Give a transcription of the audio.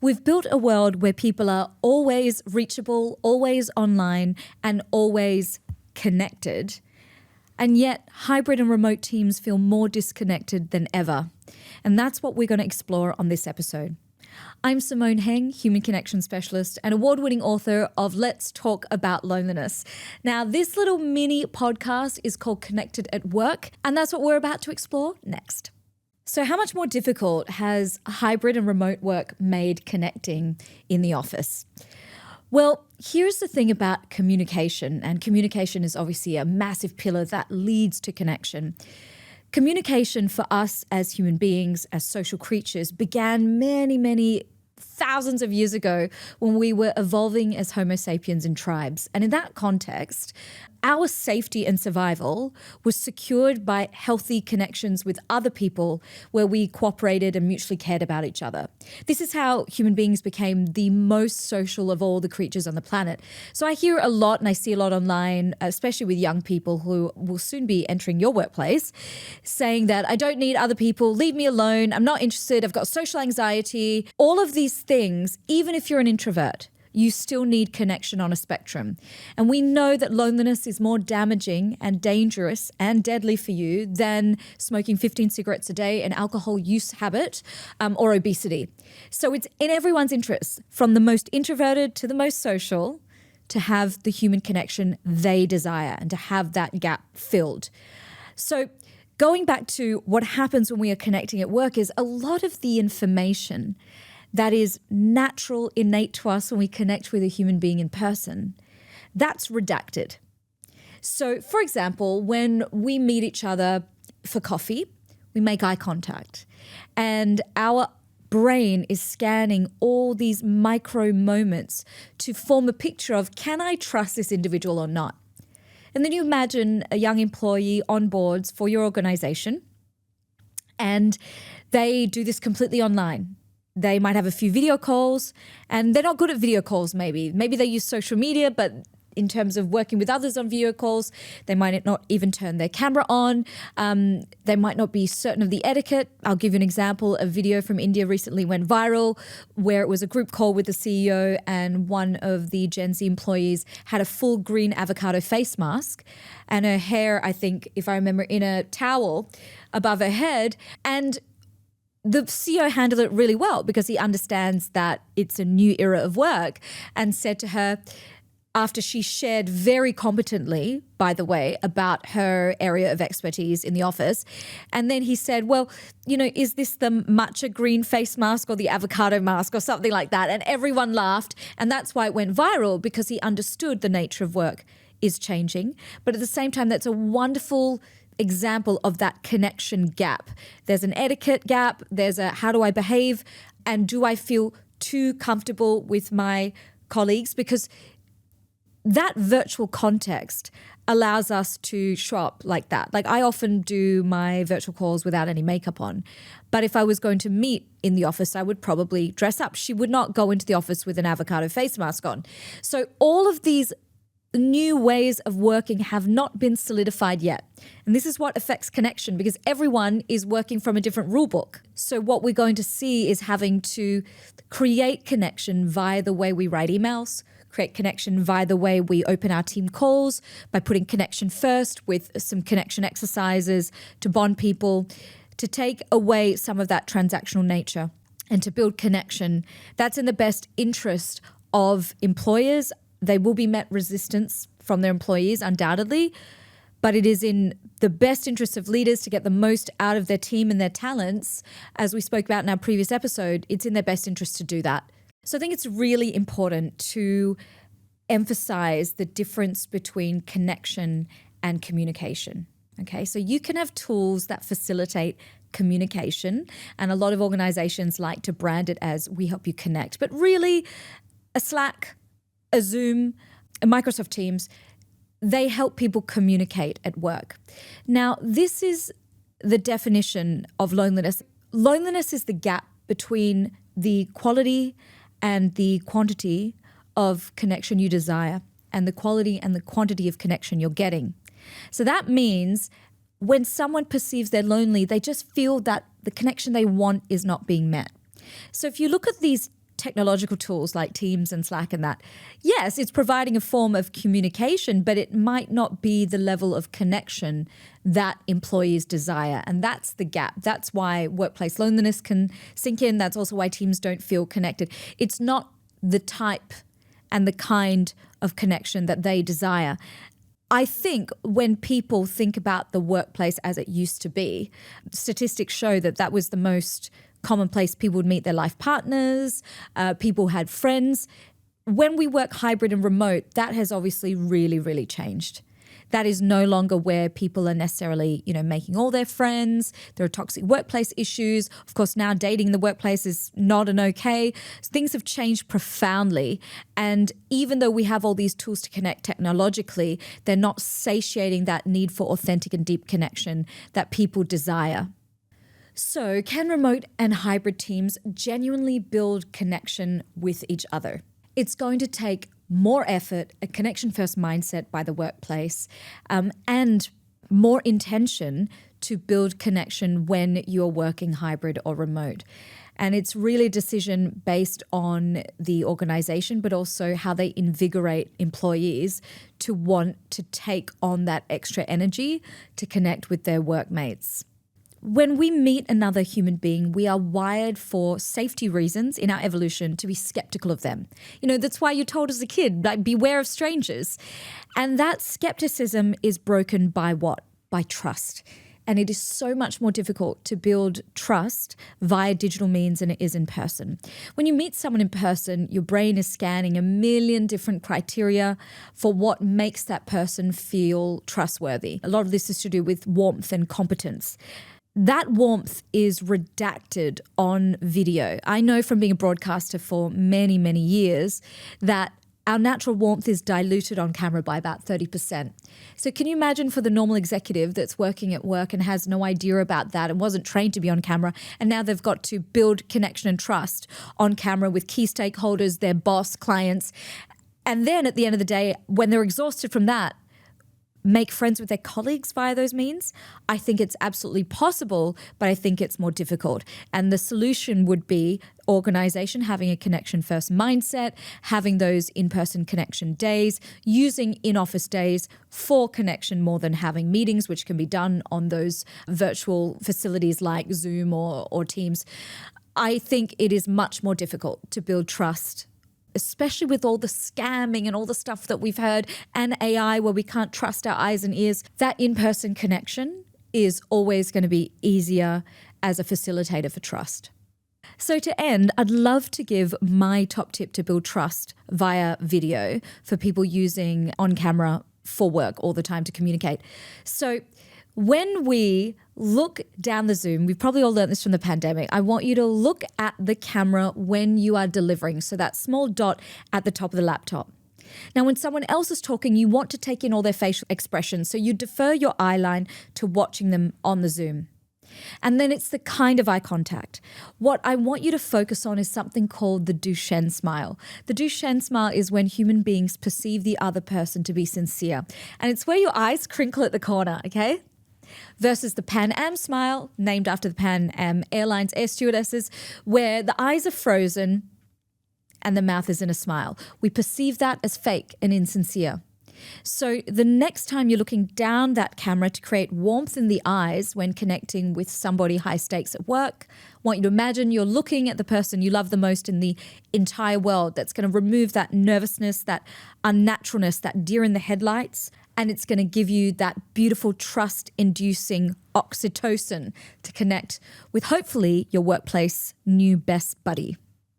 We've built a world where people are always reachable, always online, and always connected. And yet hybrid and remote teams feel more disconnected than ever. And that's what we're going to explore on this episode. I'm Simone Heng, Human Connection Specialist and award-winning author of Let's Talk About Loneliness. Now, this little mini podcast is called Connected at Work, and that's what we're about to explore next. So how much more difficult has hybrid and remote work made connecting in the office? Well, here's the thing about communication, and communication is obviously a massive pillar that leads to connection. Communication for us as human beings, as social creatures, began many thousands of years ago when we were evolving as Homo sapiens in tribes. And in that context, our safety and survival was secured by healthy connections with other people where we cooperated and mutually cared about each other. This is how human beings became the most social of all the creatures on the planet. So I hear a lot and I see a lot online, especially with young people who will soon be entering your workplace, saying that I don't need other people, leave me alone, I'm not interested, I've got social anxiety. All of these things, even if you're an introvert, you still need connection on a spectrum. And we know that loneliness is more damaging and dangerous and deadly for you than smoking 15 cigarettes a day, an alcohol use habit, or obesity. So it's in everyone's interest, from the most introverted to the most social, to have the human connection they desire and to have that gap filled. So going back to what happens when we are connecting at work is a lot of the information that is natural, innate to us when we connect with a human being in person, that's redacted. So, for example, when we meet each other for coffee, we make eye contact, and our brain is scanning all these micro moments to form a picture of, can I trust this individual or not? And then you imagine a young employee on boards for your organization, and they do this completely online. They might have a few video calls, and they're not good at video calls maybe. Maybe they use social media, but in terms of working with others on video calls, they might not even turn their camera on. They might not be certain of the etiquette. I'll give you an example. A video from India recently went viral where it was a group call with the CEO, and one of the Gen Z employees had a full green avocado face mask and her hair, I think, if I remember, in a towel above her head. And the CEO handled it really well because he understands that it's a new era of work, and said to her, after she shared very competently, by the way, about her area of expertise in the office, and then he said, well, is this the matcha green face mask or the avocado mask or something like that? And everyone laughed, and that's why it went viral, because he understood the nature of work is changing. But at the same time, that's a wonderful example of that connection gap. There's an etiquette gap, there's a how do I behave, and do I feel too comfortable with my colleagues? Because that virtual context allows us to show up like that. Like, I often do my virtual calls without any makeup on, but if I was going to meet in the office, I would probably dress up. She would not go into the office with an avocado face mask on. So all of these new ways of working have not been solidified yet. And this is what affects connection, because everyone is working from a different rule book. So what we're going to see is having to create connection via the way we write emails, create connection via the way we open our team calls, by putting connection first with some connection exercises to bond people, to take away some of that transactional nature and to build connection. That's in the best interest of employers. They will be met resistance from their employees, undoubtedly, but it is in the best interest of leaders to get the most out of their team and their talents. As we spoke about in our previous episode, it's in their best interest to do that. So I think it's really important to emphasize the difference between connection and communication. Okay, so you can have tools that facilitate communication, and a lot of organizations like to brand it as we help you connect, but really a Slack, a Zoom, a Microsoft Teams, they help people communicate at work. Now, this is the definition of loneliness. Loneliness is the gap between the quality and the quantity of connection you desire, and the quality and the quantity of connection you're getting. So that means when someone perceives they're lonely, they just feel that the connection they want is not being met. So if you look at these technological tools like Teams and Slack and that, yes, it's providing a form of communication, but it might not be the level of connection that employees desire. And that's the gap. That's why workplace loneliness can sink in. That's also why teams don't feel connected. It's not the type and the kind of connection that they desire. I think when people think about the workplace as it used to be, statistics show that that was the most common place people would meet their life partners, people had friends. When we work hybrid and remote, that has obviously really, really changed. That is no longer where people are necessarily, making all their friends. There are toxic workplace issues. Of course, now dating in the workplace is not an okay. Things have changed profoundly. And even though we have all these tools to connect technologically, they're not satiating that need for authentic and deep connection that people desire. So, can remote and hybrid teams genuinely build connection with each other? It's going to take more effort, a connection-first mindset by the workplace, and more intention to build connection when you're working hybrid or remote. And it's really a decision based on the organization, but also how they invigorate employees to want to take on that extra energy to connect with their workmates. When we meet another human being, we are wired for safety reasons in our evolution to be skeptical of them. That's why you're told as a kid, beware of strangers. And that skepticism is broken by what? By trust. And it is so much more difficult to build trust via digital means than it is in person. When you meet someone in person, your brain is scanning a million different criteria for what makes that person feel trustworthy. A lot of this is to do with warmth and competence. That warmth is redacted on video. I know from being a broadcaster for many, many years that our natural warmth is diluted on camera by about 30%. So can you imagine for the normal executive that's working at work and has no idea about that and wasn't trained to be on camera, and now they've got to build connection and trust on camera with key stakeholders, their boss, clients, and then at the end of the day, when they're exhausted from that, make friends with their colleagues via those means? I think it's absolutely possible, but I think it's more difficult. And the solution would be organization having a connection-first mindset, having those in-person connection days, using in-office days for connection more than having meetings, which can be done on those virtual facilities like Zoom or Teams. I think it is much more difficult to build trust, especially with all the scamming and all the stuff that we've heard, and AI where we can't trust our eyes and ears. That in-person connection is always going to be easier as a facilitator for trust. So to end, I'd love to give my top tip to build trust via video for people using on camera for work all the time to communicate. So when we look down the Zoom, we've probably all learned this from the pandemic. I want you to look at the camera when you are delivering. So that small dot at the top of the laptop. Now, when someone else is talking, you want to take in all their facial expressions. So you defer your eye line to watching them on the Zoom. And then it's the kind of eye contact. What I want you to focus on is something called the Duchenne smile. The Duchenne smile is when human beings perceive the other person to be sincere. And it's where your eyes crinkle at the corner, okay? Versus the Pan Am smile, named after the Pan Am Airlines air stewardesses, where the eyes are frozen and the mouth is in a smile. We perceive that as fake and insincere. So the next time you're looking down that camera to create warmth in the eyes when connecting with somebody high stakes at work, I want you to imagine you're looking at the person you love the most in the entire world. That's going to remove that nervousness, that unnaturalness, that deer in the headlights, and it's going to give you that beautiful trust-inducing oxytocin to connect with hopefully your workplace new best buddy.